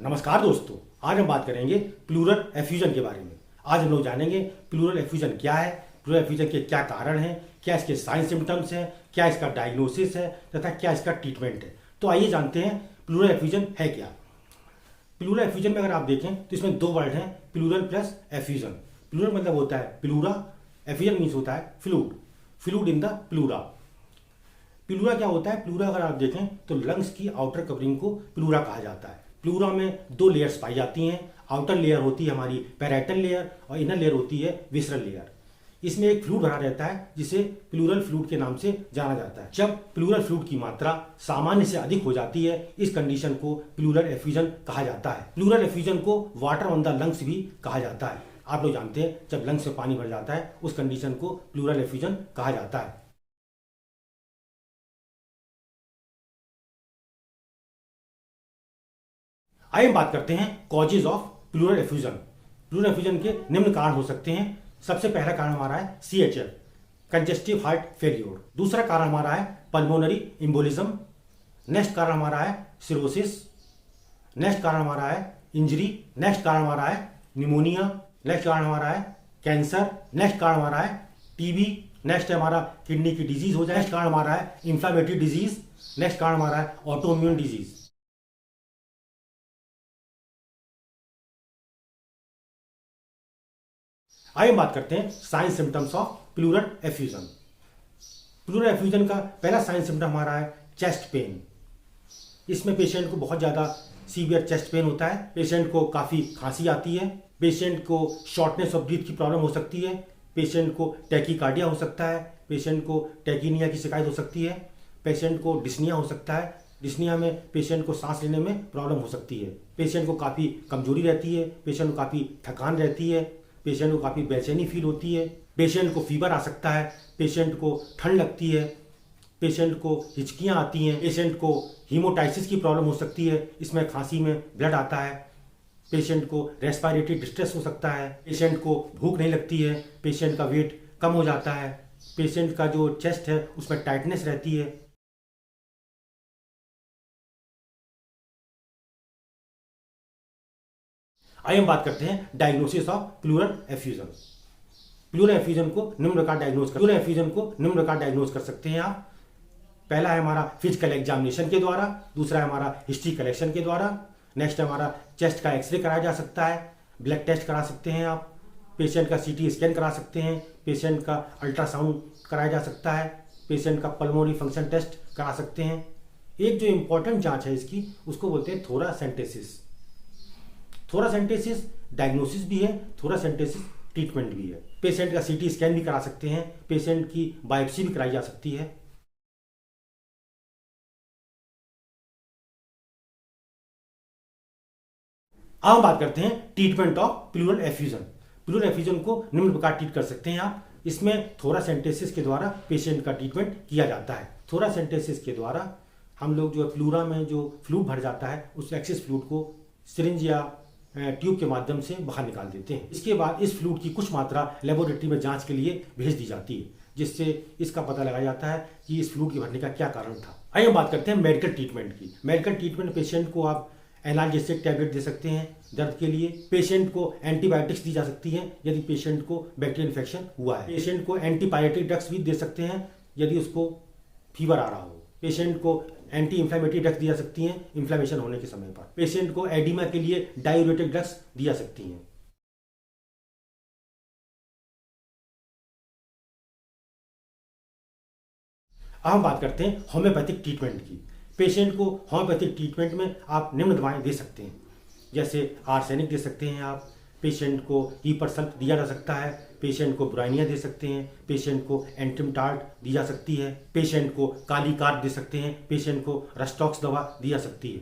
नमस्कार दोस्तों, आज हम बात करेंगे प्लूरल एफ्यूजन के बारे में। आज हम लोग जानेंगे प्लूरल एफ्यूजन क्या है, प्लूरल एफ्यूजन के क्या कारण हैं, क्या इसके साइन सिम्टम्स हैं, क्या इसका डायग्नोसिस है तथा क्या इसका ट्रीटमेंट है। तो आइए जानते हैं प्लूरल एफ्यूजन है क्या। प्लूरल एफ्यूजन में अगर आप देखें तो इसमें दो वर्ड हैं, प्लूरल प्लस एफ्यूजन। प्लूरल मतलब होता है प्लूरा, एफ्यूजन मीन्स होता है fluid, fluid in the pleura. Pleura क्या होता है? प्लूरा अगर आप देखें तो लंग्स की आउटर कवरिंग को प्लूरा कहा जाता है। प्लूरा में दो लेयर्स पाई जाती हैं। आउटर लेयर होती है हमारी पैराइटल लेयर और इनर लेयर होती है विसरल लेयर। इसमें एक फ्लूइड भरा रहता है जिसे प्लूरल फ्लूइड के नाम से जाना जाता है। जब प्लूरल फ्लूइड की मात्रा सामान्य से अधिक हो जाती है, इस कंडीशन को प्लूरल एफ्यूजन कहा जाता है। प्लूरल एफ्यूजन को वाटर ऑन द लंग्स भी कहा जाता है। आप लोग जानते हैं जब लंग्स में पानी भर जाता है उस कंडीशन को प्लूरल एफ्यूजन कहा जाता है। आइए हम बात करते हैं causes of pleural effusion. Pleural effusion के निम्न कारण हो सकते हैं। सबसे पहला कारण हमारा है CHF, कंजेस्टिव हार्ट फेल्योर। दूसरा कारण हमारा है पल्मोनरी एम्बोलिज्म। नेक्स्ट कारण हमारा है सिरोसिस। नेक्स्ट कारण हमारा है इंजरी। नेक्स्ट कारण हमारा है निमोनिया। नेक्स्ट कारण हमारा है कैंसर। नेक्स्ट कारण हमारा है TB। नेक्स्ट है हमारा किडनी की डिजीज हो जाए। नेक्स्ट कारण हमारा है इंफ्लामेटरी डिजीज। नेक्स्ट कारण हमारा है ऑटोइम्यून डिजीज। आइए हम बात करते हैं sign symptoms of pleural effusion. Pleural effusion का पहला साइन सिम्टम हमारा है चेस्ट पेन। इसमें पेशेंट को बहुत ज़्यादा सीवियर चेस्ट पेन होता है। पेशेंट को काफ़ी खांसी आती है। पेशेंट को शॉर्टनेस ऑफ ब्रीथ की प्रॉब्लम हो सकती है। पेशेंट को टैकीकार्डिया हो सकता है। पेशेंट को टैकीनिया की शिकायत हो सकती है। पेशेंट को डिस्निया हो सकता है। डिस्निया में पेशेंट को सांस लेने में प्रॉब्लम हो सकती है। पेशेंट को काफ़ी कमजोरी रहती है। पेशेंट को काफ़ी थकान रहती है। पेशेंट को काफ़ी बेचैनी फील होती है। पेशेंट को फीवर आ सकता है। पेशेंट को ठंड लगती है। पेशेंट को हिचकियाँ आती हैं। पेशेंट को हीमोटाइसिस की प्रॉब्लम हो सकती है, इसमें खांसी में ब्लड आता है। पेशेंट को रेस्पिरेटरी डिस्ट्रेस हो सकता है। पेशेंट को भूख नहीं लगती है। पेशेंट का वेट कम हो जाता है। पेशेंट का जो चेस्ट है उसमें टाइटनेस रहती है। आइए हम बात करते हैं diagnosis of pleural effusion. Pleural effusion को निम्न प्रकार डायग्नोज कर सकते हैं आप। पहला है हमारा फिजिकल एग्जामिनेशन के द्वारा। दूसरा है हमारा हिस्ट्री कलेक्शन के द्वारा। नेक्स्ट है हमारा चेस्ट का एक्सरे कराया जा सकता है। ब्लड टेस्ट करा सकते हैं आप। पेशेंट का CT स्कैन करा सकते हैं। पेशेंट का अल्ट्रासाउंड कराया जा सकता है। पेशेंट का पल्मोनरी फंक्शन टेस्ट करा सकते हैं। एक जो इंपॉर्टेंट जांच है इसकी, उसको बोलते हैं थोरासेंटेसिस। थोरासेंटेसिस डायग्नोसिस भी है, थोरासेंटेसिस ट्रीटमेंट भी है। पेशेंट का CT स्कैन भी करा सकते हैं। पेशेंट की बायोप्सी भी कराई जा सकती है। अब हम बात करते हैं treatment of pleural effusion. Pleural effusion को निम्न प्रकार ट्रीट कर सकते हैं आप। इसमें थोरासेंटेसिस के द्वारा पेशेंट का ट्रीटमेंट किया जाता है। थोरासेंटेसिस के द्वारा हम लोग जो प्लूरा में जो फ्लूइड भर जाता है उस एक्सेस फ्लूइड को सिरिंज या ट्यूब के माध्यम से बाहर निकाल देते हैं। इसके बाद इस फ्लूइड की कुछ मात्रा लेबोरेटरी में जांच के लिए भेज दी जाती है, जिससे इसका पता लगाया जाता है कि इस फ्लूइड के भरने का क्या कारण था। आइए हम बात करते हैं मेडिकल ट्रीटमेंट की। मेडिकल ट्रीटमेंट पेशेंट को आप एनाल्जेसिक टैबलेट दे सकते हैं दर्द के लिए। पेशेंट को एंटीबायोटिक्स दी जा सकती हैं यदि पेशेंट को बैक्टीरियल इन्फेक्शन हुआ है। पेशेंट को एंटीपायरेटिक ड्रग्स भी दे सकते हैं यदि उसको फीवर आ रहा हो। पेशेंट को एंटी इंफ्लेमेटरी ड्रग्स दी जा सकती हैं इन्फ्लेमेशन होने के समय पर। पेशेंट को एडिमा के लिए डायूरेटिक ड्रग्स दी जा सकती हैं। अब हम बात करते हैं होम्योपैथिक ट्रीटमेंट की। पेशेंट को होम्योपैथिक ट्रीटमेंट में आप निम्न दवाएं दे सकते हैं, जैसे आर्सेनिक दे सकते हैं आप। पेशेंट को हीपरसल्फ दिया जा सकता है। पेशेंट को ब्राइनिया दे सकते हैं। पेशेंट को एंट्रिमटार्ड दी जा सकती है। पेशेंट को काली कार्ब दे सकते हैं। पेशेंट को रस्टॉक्स दवा दी जा सकती है।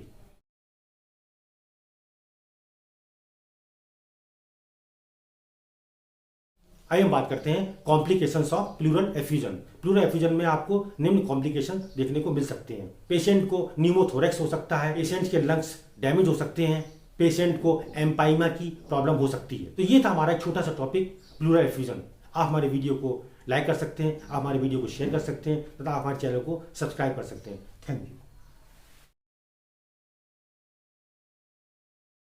आइए हम बात करते हैं complications of pleural effusion. Pleural effusion में आपको निम्न कॉम्प्लिकेशन देखने को मिल सकते हैं। पेशेंट को न्यूमोथोरेक्स हो सकता है। पेशेंट के लंग्स डैमेज हो सकते हैं। पेशेंट को एम्पाइमा की प्रॉब्लम हो सकती है। तो ये था हमारा एक छोटा सा टॉपिक प्लूरल एफ्यूजन। आप हमारे वीडियो को लाइक कर सकते हैं, आप हमारे वीडियो को शेयर कर सकते हैं तथा आप हमारे चैनल को सब्सक्राइब कर सकते हैं। Thank you.